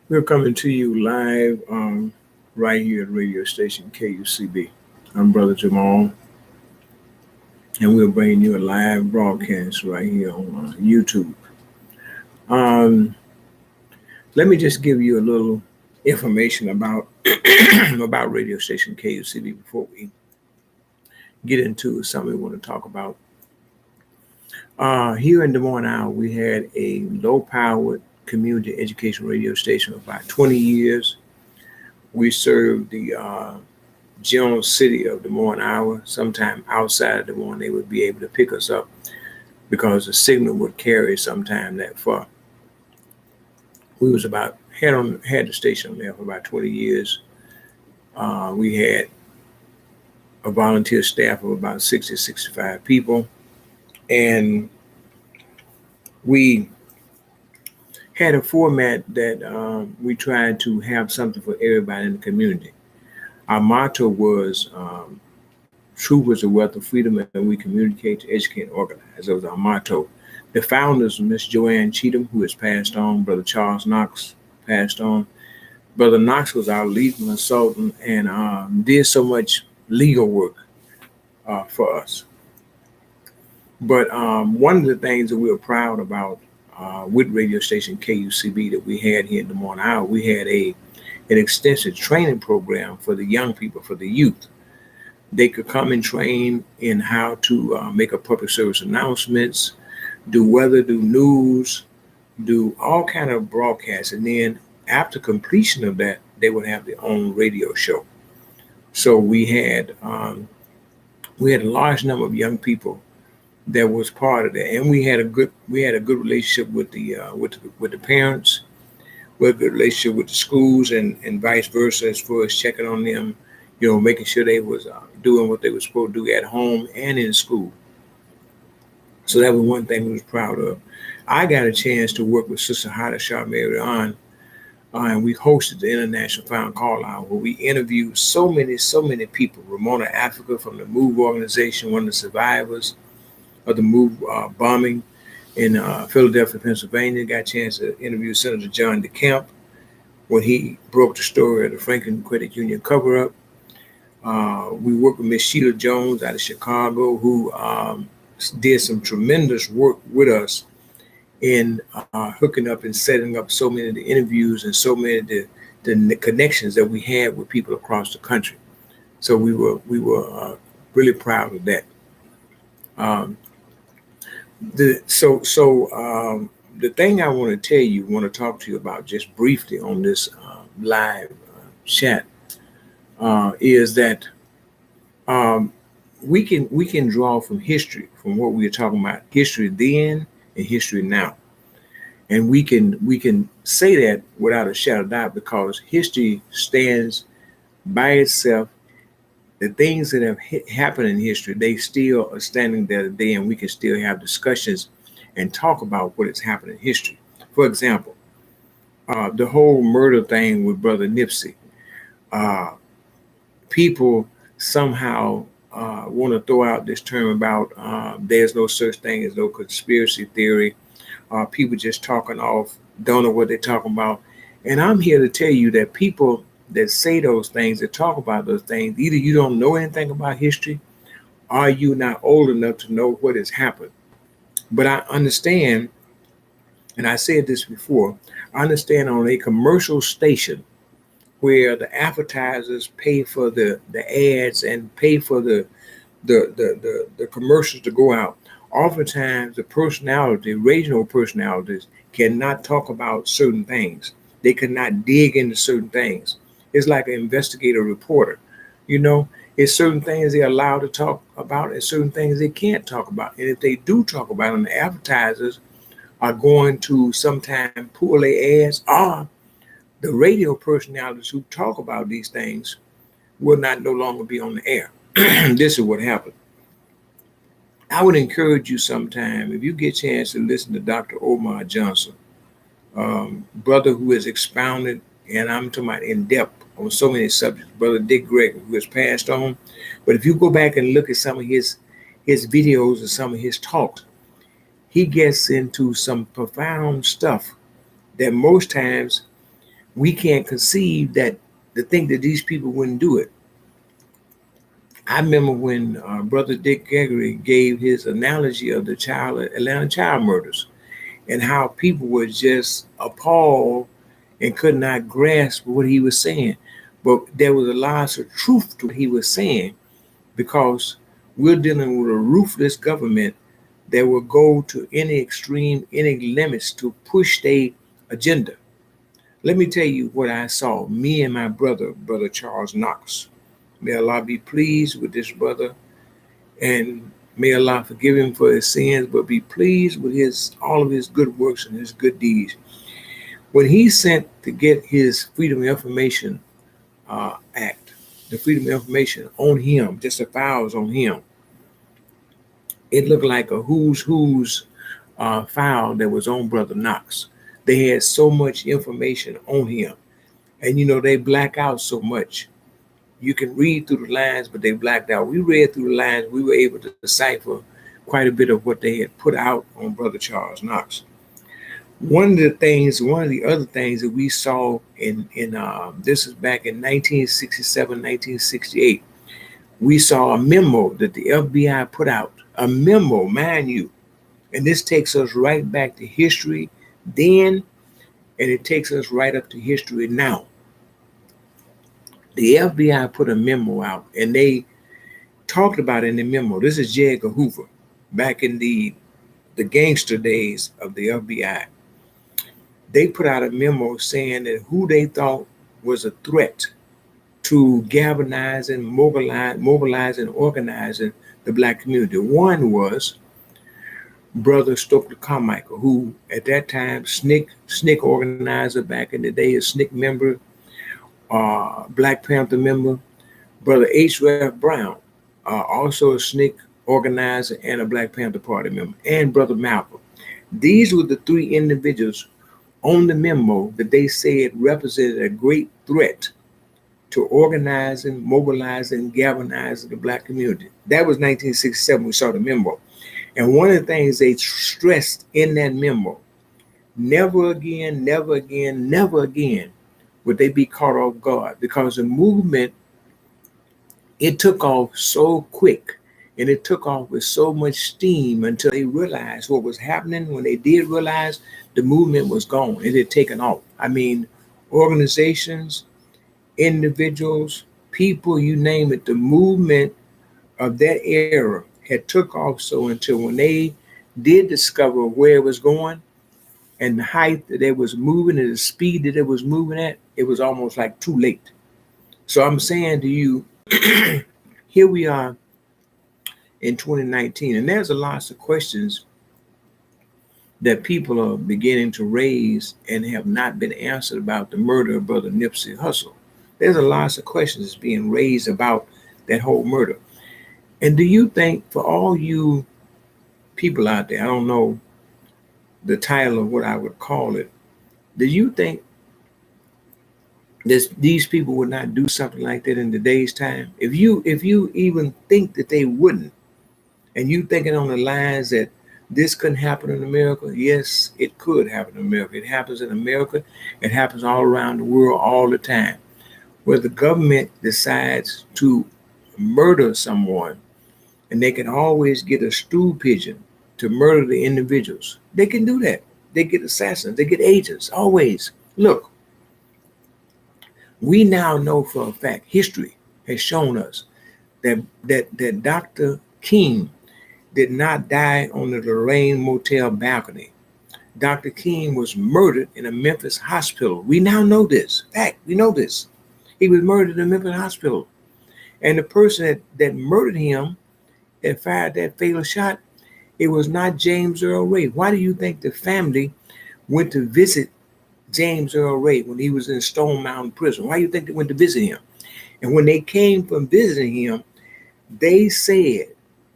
We're coming to you live right here at radio station KUCB. I'm Brother Jamal, and we're bringing you a live broadcast right here on YouTube. Um, Let me just give you a little information about about radio station KUCB before we get into something we want to talk about. Here in Des Moines, Iowa, we had a low-powered community education radio station for about 20 years. We served the general city of Des Moines, Iowa. Sometime outside of Des Moines, they would be able to pick us up because the signal would carry sometime that far. We was about had the station there for about 20 years. We had a volunteer staff of about 60, 65 people, and we had a format that we tried to have something for everybody in the community. Our motto was truth was the wealth of freedom, and we communicate to educate and organize. That was our motto. The founders were Miss Joanne Cheatham, who has passed on, Brother Charles Knox passed on. Brother Knox was our lead consultant and did so much legal work for us. But one of the things that we were proud about with radio station KUCB that we had here in Des Moines, Iowa, we had an extensive training program for the young people, for the youth. They could come and train in how to make a public service announcements, do weather, do news, do all kind of broadcasts. And then after completion of that, they would have their own radio show. So we had a large number of young people that was part of that, and we had a good relationship with the parents. We had a good relationship with the schools and vice versa, as far as checking on them, making sure they was doing what they were supposed to do at home and in school. So that was one thing we was proud of. I got a chance to work with Sister Hada Shah Mary on, and we hosted the International Found Call Out, where we interviewed so many people. Ramona Africa from the MOVE organization, one of the survivors of the MOVE bombing in Philadelphia, Pennsylvania. Got a chance to interview Senator John DeCamp when he broke the story of the Franklin Credit Union cover-up. We worked with Miss Sheila Jones out of Chicago, who did some tremendous work with us in hooking up and setting up so many of the interviews and so many of the connections that we had with people across the country. So we were really proud of that. The thing I want to talk to you about just briefly on this live chat is that we can draw from history, from what we were talking about, history then and history now, and we can say that without a shadow of doubt, because history stands by itself. The things that have happened in history, they still are standing there today, and we can still have discussions and talk about what has happened in history. For example, the whole murder thing with Brother Nipsey. People somehow want to throw out this term about there's no such thing as no conspiracy theory. People just talking off, don't know what they're talking about. And I'm here to tell you that people that say those things, that talk about those things, either you don't know anything about history, or you not old enough to know what has happened. But I understand, and I said this before, I understand on a commercial station where the advertisers pay for the ads and pay for the commercials to go out. Oftentimes the regional personalities cannot talk about certain things. They cannot dig into certain things. It's like an investigative reporter. It's certain things they're allowed to talk about and certain things they can't talk about. And if they do talk about them, the advertisers are going to sometimes pull their ads, or the radio personalities who talk about these things will not no longer be on the air. This is what happened. I would encourage you sometime, if you get a chance, to listen to Dr. Omar Johnson, brother who has expounded, and I'm talking about in depth, on so many subjects. Brother Dick Gregory, who has passed on. But if you go back and look at some of his videos and some of his talks, he gets into some profound stuff that most times We can't conceive that to think that these people wouldn't do it. I remember when Brother Dick Gregory gave his analogy of the Atlanta child murders and how people were just appalled and could not grasp what he was saying. But there was a lot of truth to what he was saying because we're dealing with a ruthless government that will go to any extreme, any limits to push their agenda. Let me tell you what I saw, me and my brother, Brother Charles Knox. May Allah be pleased with this brother, and may Allah forgive him for his sins, but be pleased with his all of his good works and his good deeds. When he sent to get his Freedom of Information Act, the Freedom of Information on him, just the files on him, it looked like a who's file that was on Brother Knox. They had so much information on him, and they black out so much. You can read through the lines, but they blacked out. We read through the lines. We were able to decipher quite a bit of what they had put out on Brother Charles Knox. One of the other things that we saw in this is back in 1967, 1968, we saw a memo that the FBI put out, a memo, mind you, and this takes us right back to history then, and it takes us right up to history now. The FBI put a memo out, and they talked about in the memo. This is J. Edgar Hoover, back in the gangster days of the FBI. They put out a memo saying that who they thought was a threat to galvanizing, mobilizing, organizing the Black community. One was Brother Stokely Carmichael, who at that time, SNCC organizer back in the day, a SNCC member, Black Panther member, Brother H. Ralph Brown, also a SNCC organizer and a Black Panther Party member, and Brother Malcolm. These were the three individuals on the memo that they said represented a great threat to organizing, mobilizing, galvanizing the Black community. That was 1967, we saw the memo. And one of the things they stressed in that memo, never again, never again, never again would they be caught off guard, because the movement, it took off so quick and it took off with so much steam until they realized what was happening. When they did realize, the movement was gone. It had taken off. I mean, organizations, individuals, people, you name it, the movement of that era had took off so until when they did discover where it was going and the height that it was moving and the speed that it was moving at, it was almost like too late. So I'm saying to you, here we are in 2019, and there's a lot of questions that people are beginning to raise and have not been answered about the murder of Brother Nipsey Hussle. There's a lot of questions being raised about that whole murder. And do you think, for all you people out there, I don't know the title of what I would call it, do you think these people would not do something like that in today's time? If you even think that they wouldn't, and you thinking on the lines that this couldn't happen in America, yes, it could happen in America. It happens in America. It happens all around the world all the time. Where the government decides to murder someone, and they can always get a stool pigeon to murder the individuals. They can do that. They get assassins. They get agents. Always. Look, we now know for a fact, history has shown us that Dr. King did not die on the Lorraine Motel balcony. Dr. King was murdered in a Memphis hospital. We now know this. Fact, we know this. He was murdered in a Memphis hospital. And the person that murdered him, that fired that fatal shot, it was not James Earl Ray. Why do you think the family went to visit James Earl Ray when he was in Stone Mountain Prison? Why do you think they went to visit him? And when they came from visiting him, they said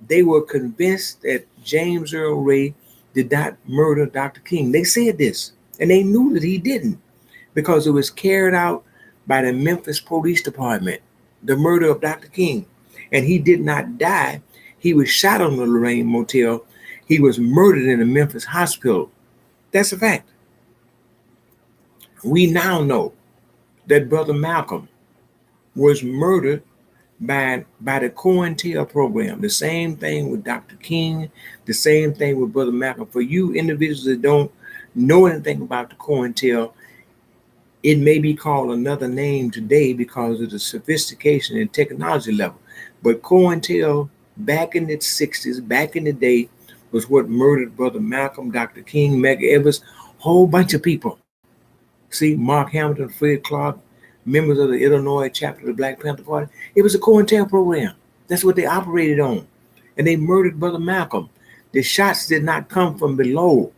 they were convinced that James Earl Ray did not murder Dr. King. They said this, and they knew that he didn't, because it was carried out by the Memphis Police Department, the murder of Dr. King. And he did not die. He was shot on the Lorraine Motel. He was murdered in a Memphis hospital. That's a fact. We now know that Brother Malcolm was murdered by the COINTEL program. The same thing with Dr. King, the same thing with Brother Malcolm. For you individuals that don't know anything about the COINTEL, it may be called another name today because of the sophistication and technology level. But COINTEL back in the 60s, back in the day, was what murdered Brother Malcolm, Dr. King, Medgar Evers, whole bunch of people. See, Mark Hamilton, Fred Clark, members of the Illinois chapter of the Black Panther Party. It was a COINTEL program. That's what they operated on. And they murdered Brother Malcolm. The shots did not come from below.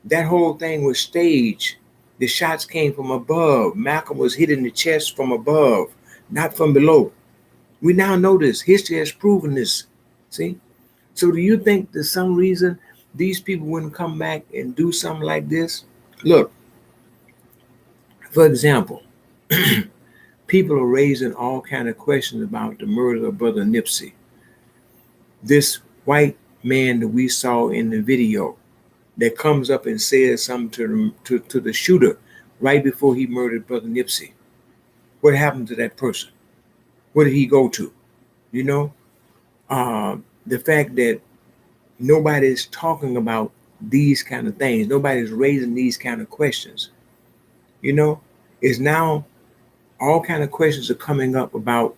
That whole thing was staged. The shots came from above. Malcolm was hit in the chest from above, not from below. We now know this. History has proven this. See? So do you think there's some reason these people wouldn't come back and do something like this? Look, for example, people are raising all kind of questions about the murder of Brother Nipsey. This white man that we saw in the video that comes up and says something to the shooter right before he murdered Brother Nipsey. What happened to that person? Where did he go to? You know, the fact that nobody's talking about these kind of things, nobody's raising these kind of questions, you know, is now all kind of questions are coming up about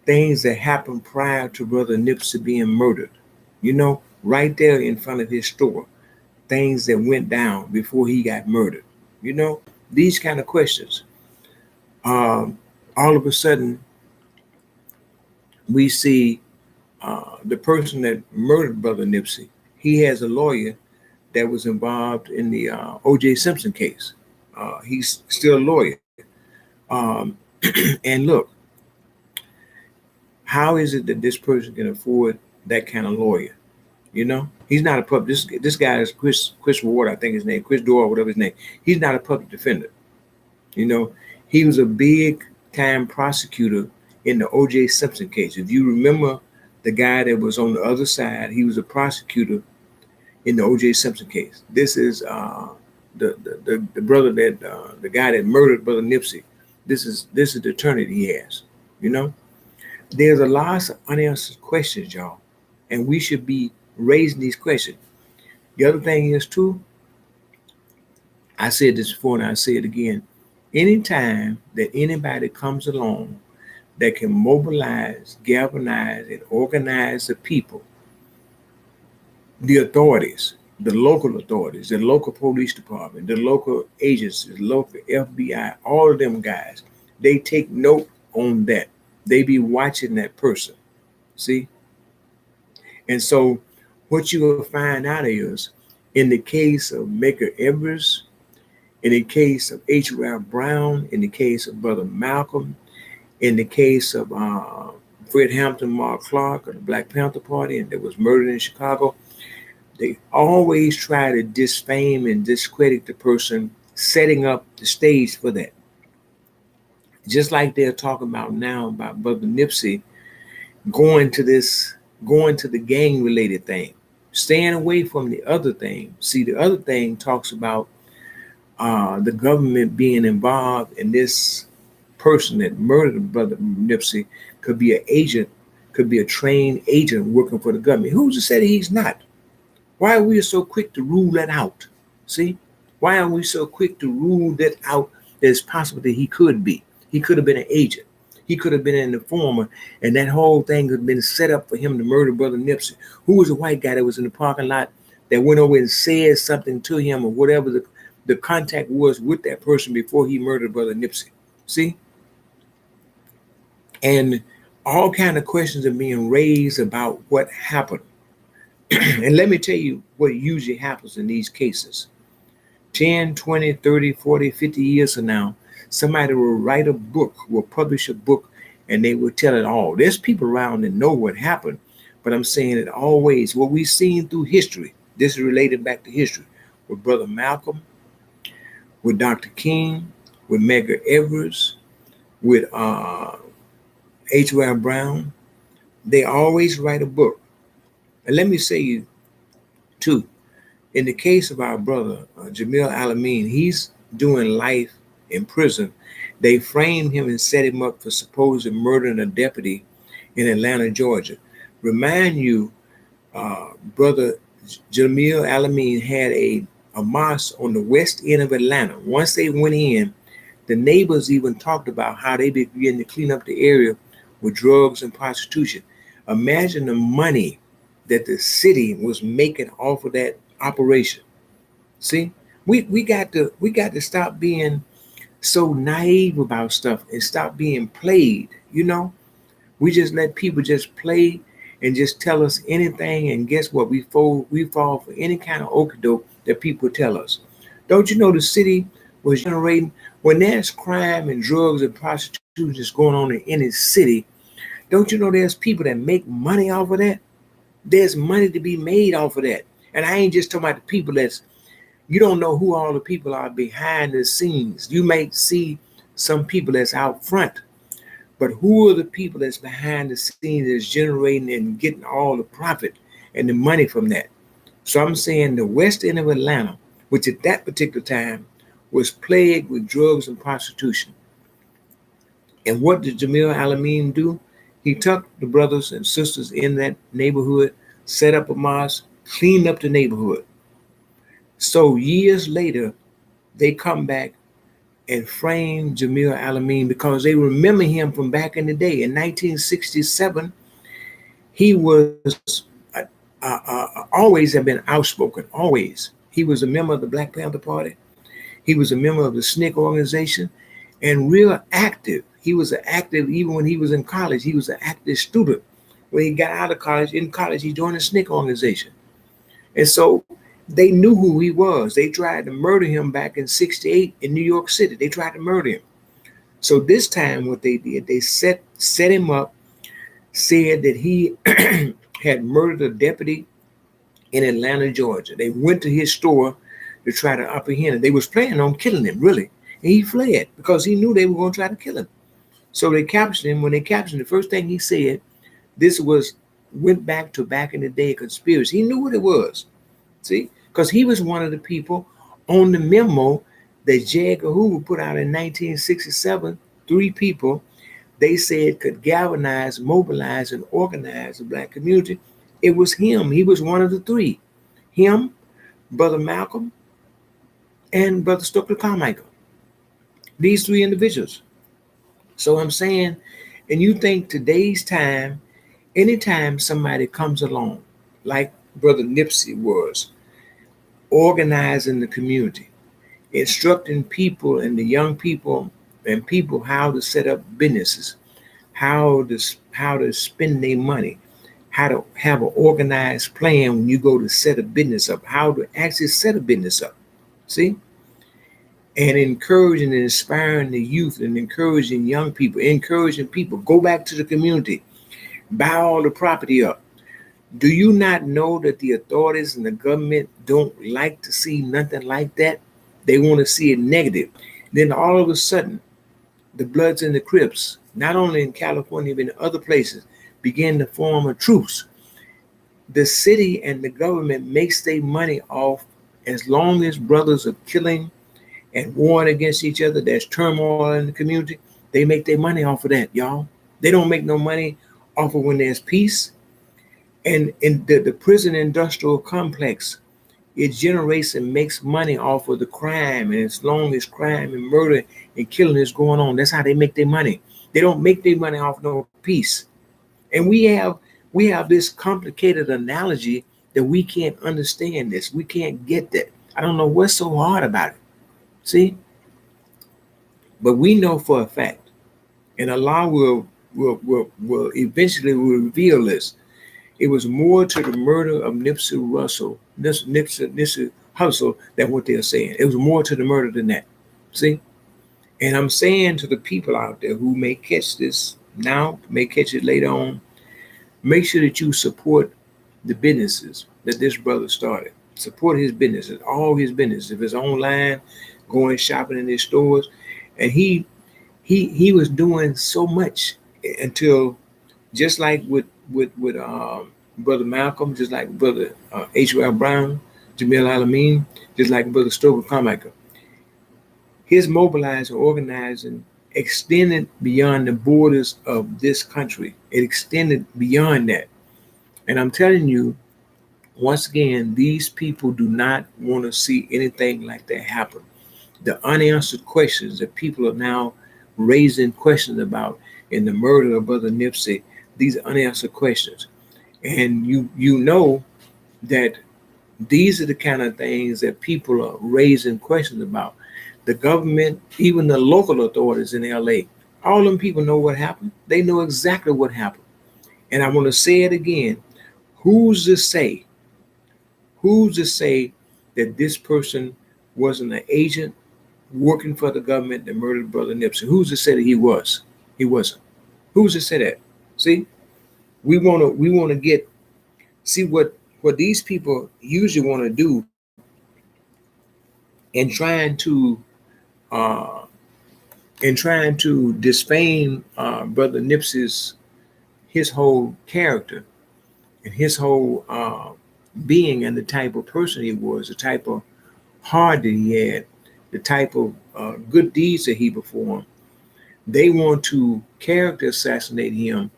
things that happened prior to Brother Nipsey being murdered, you know, right there in front of his store, things that went down before he got murdered, you know, these kind of questions. All of a sudden, we see the person that murdered Brother Nipsey, he has a lawyer that was involved in the O.J. Simpson case. He's still a lawyer. And look, how is it that this person can afford that kind of lawyer? You know, he's not a public. This guy is Chris Ward, I think his name, Chris Dorr, whatever his name. He's not a public defender. You know, he was a big time prosecutor in the O.J. Simpson case. If you remember the guy that was on the other side, he was a prosecutor in the O.J. Simpson case. This is the brother that the guy that murdered Brother Nipsey. This is the attorney that he has. You know, there's a lot of unanswered questions, y'all, and we should be raising these questions. The other thing is too, I said this before and I say it again. Anytime that anybody comes along that can mobilize, galvanize, and organize the people, the authorities, the local police department, the local agencies, local FBI, all of them guys, they take note on that. They be watching that person. See? And so what you will find out is, in the case of Medgar Evers, in the case of H. Ralph Brown, in the case of Brother Malcolm, in the case of Fred Hampton, Mark Clark of the Black Panther Party, and that was murdered in Chicago, they always try to disfame and discredit the person setting up the stage for that. Just like they're talking about now about Brother Nipsey going to the gang-related thing, staying away from the other thing. See, the other thing talks about the government being involved in this person that murdered Brother Nipsey could be an agent, could be a trained agent working for the government. Who's to say that he's not? Why are we so quick to rule that out? See? Why are we so quick to rule that out that it's possible that he could be? He could have been an agent. He could have been an informer, and that whole thing had been set up for him to murder Brother Nipsey. Who was a white guy that was in the parking lot that went over and said something to him or whatever the contact was with that person before he murdered Brother Nipsey? See? And all kind of questions are being raised about what happened. And let me tell you what usually happens in these cases. 10, 20, 30, 40, 50 years from now, somebody will write a book, will publish a book, and they will tell it all. There's people around that know what happened, but I'm saying it always, what we've seen through history, this is related back to history, with Brother Malcolm, with Dr. King, with Medgar Evers, with H. Ralph Brown. They always write a book. And let me say you, too, in the case of our brother, Jamil Alameen, he's doing life in prison. They framed him and set him up for supposed murdering a deputy in Atlanta, Georgia. Remind you, Brother Jamil Alameen had a mosque on the west end of Atlanta. Once they went in, the neighbors even talked about how they began to clean up the area with drugs and prostitution. Imagine the money that the city was making off of that operation. See, we got to stop being so naive about stuff and stop being played. We just let people just play and just tell us anything, and guess what? We fall for any kind of okie doke that people tell us. Don't you know the city was generating when there's crime and drugs and prostitution that's going on in any city? Don't you know there's people that make money off of that? There's money to be made off of that. And I ain't just talking about the people you don't know who all the people are behind the scenes. You may see some people that's out front, but who are the people that's behind the scenes that's generating and getting all the profit and the money from that? So I'm saying the west end of Atlanta, which at that particular time was plagued with drugs and prostitution. And what did Jamil Alameen do? He took the brothers and sisters in that neighborhood, set up a mosque, cleaned up the neighborhood. So years later, they come back and frame Jamil Alameen because they remember him from back in the day. In 1967, he was always have been outspoken, always. He was a member of the Black Panther Party. He was a member of the SNCC organization and real active. He was active even when he was in college. He was an active student. When he got out of college, in college, he joined the SNCC organization. And so they knew who he was. They tried to murder him back in 68 in New York City. They tried to murder him. So this time what they did, they set him up, said that he had murdered a deputy in Atlanta, Georgia. They went to his store to try to apprehend him. They was planning on killing him, really. And he fled because he knew they were going to try to kill him. So they captured him. When they captured him, the first thing he said, went back in the day, conspiracy. He knew what it was. See, because he was one of the people on the memo that J. Edgar Hoover put out in 1967. 3 people they said could galvanize, mobilize, and organize the Black community. It was him. He was one of the 3. Him, Brother Malcolm, and Brother Stokely Carmichael. These 3 individuals. So I'm saying, and you think today's time, anytime somebody comes along, like Brother Nipsey was, organizing the community, instructing people and the young people and people how to set up businesses, how to spend their money, how to have an organized plan when you go to set a business up, how to actually set a business up. See? And encouraging and inspiring the youth and encouraging young people, encouraging people, go back to the community, buy all the property up. Do you not know that the authorities and the government don't like to see nothing like that? They want to see it negative. Then all of a sudden, the Bloods and the Crips, not only in California, but in other places, begin to form a truce. The city and the government makes their money off as long as brothers are killing and warring against each other. There's turmoil in the community. They make their money off of that, y'all. They don't make no money off of when there's peace. And in the prison industrial complex, it generates and makes money off of the crime. And as long as crime and murder and killing is going on, that's how they make their money. They don't make their money off no peace. And we have this complicated analogy that we can't understand this. We can't get that. I don't know what's so hard about it. See? But we know for a fact, and Allah will eventually reveal this. It was more to the murder of Nipsey Hussle than what they're saying. It was more to the murder than that. See? And I'm saying to the people out there who may catch this now, may catch it later on, make sure that you support the businesses that this brother started. Support his businesses, all his businesses. If it's online, going shopping in his stores. And he was doing so much until, just like with Brother Malcolm, just like Brother H.L. Brown, Jamil Alameen, just like Brother Stokely Carmichael. His mobilizing, organizing, extended beyond the borders of this country. It extended beyond that. And I'm telling you, once again, these people do not want to see anything like that happen. The unanswered questions that people are now raising questions about in the murder of Brother Nipsey, these unanswered questions. And you know that these are the kind of things that people are raising questions about. The government, even the local authorities in LA, all them people know what happened. They know exactly what happened. And I want to say it again. Who's to say? Who's to say that this person wasn't an agent working for the government that murdered Brother Nipsey? Who's to say that he was? He wasn't. Who's to say that? See, we wanna get see what these people usually want to do in uh, trying to defame Brother Nipsey's his whole character and his whole being and the type of person he was, the type of heart that he had, the type of good deeds that he performed. They want to character assassinate him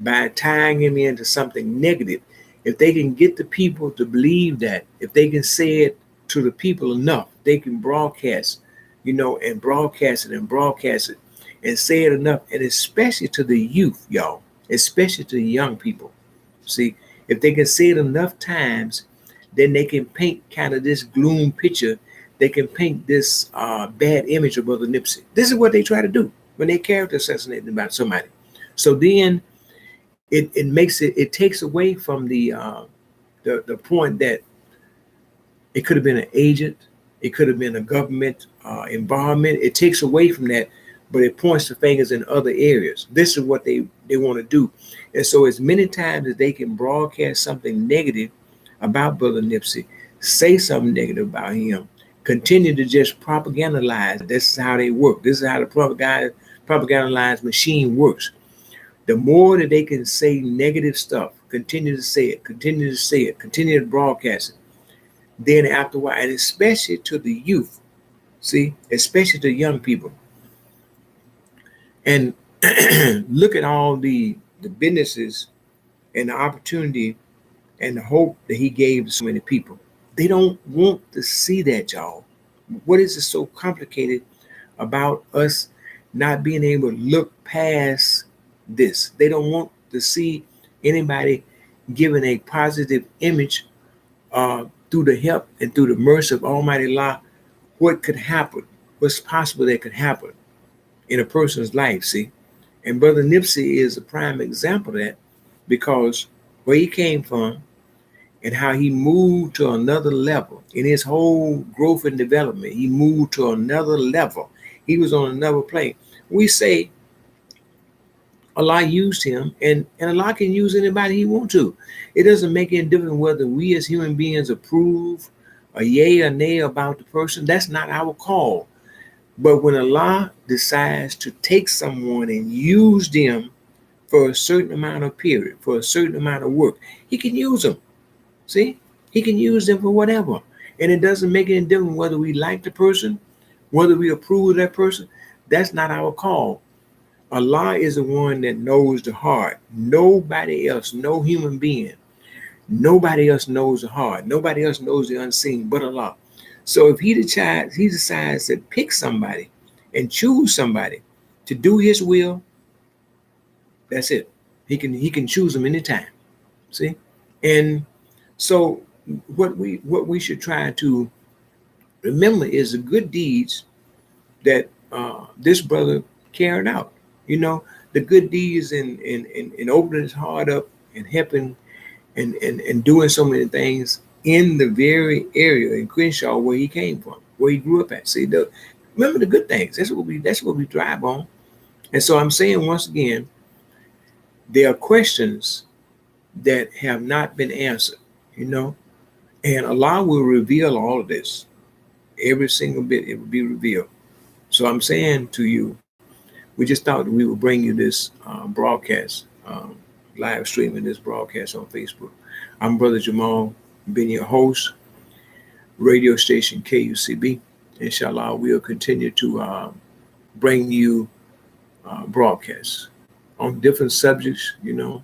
by tying him into something negative. If they can get the people to believe that, if they can say it to the people enough, they can broadcast, and broadcast it and broadcast it and say it enough, and especially to the youth, y'all, especially to the young people. See, if they can say it enough times, then they can paint kind of this gloom picture. They can paint this bad image of Brother Nipsey. This is what they try to do when they character assassinate about somebody. So then it takes away from the point that it could have been an agent, it could have been a government environment. It takes away from that, but it points the fingers in other areas. This is what they want to do. And so as many times as they can broadcast something negative about Brother Nipsey, say something negative about him, continue to just propagandize. This is how they work. This is how the propagandized machine works. The more that they can say negative stuff, continue to say it, continue to say it, continue to broadcast it, then after a while, and especially to the youth, see, especially to young people. And look at all the businesses and the opportunity and the hope that he gave to so many people. They don't want to see that, y'all. What is it so complicated about us not being able to look past this? They don't want to see anybody giving a positive image through the help and through the mercy of Almighty Allah, what could happen, what's possible that could happen in a person's life, see? And Brother Nipsey is a prime example of that, because where he came from and how he moved to another level in his whole growth and development, he moved to another level. He was on another plane. We say Allah used him, and Allah can use anybody he wants to. It doesn't make any difference whether we as human beings approve a yay or nay about the person. That's not our call. But when Allah decides to take someone and use them for a certain amount of period, for a certain amount of work, he can use them. See? He can use them for whatever. And it doesn't make any difference whether we like the person, whether we approve of that person. That's not our call. Allah is the one that knows the heart. Nobody else, no human being, nobody else knows the heart. Nobody else knows the unseen but Allah. So if he decides to pick somebody and choose somebody to do his will, that's it. He can choose them anytime. See? And so what we should try to remember is the good deeds that this brother carried out. The good deeds in opening his heart up and helping and doing so many things in the very area in Crenshaw where he came from, where he grew up at. See, remember the good things. That's what we drive on. And so I'm saying once again, there are questions that have not been answered, and Allah will reveal all of this. Every single bit, it will be revealed. So I'm saying to you, we just thought that we would bring you this broadcast, live streaming this broadcast on Facebook. I'm Brother Jamal, being your host, radio station KUCB. Inshallah, we'll continue to bring you broadcasts on different subjects, you know.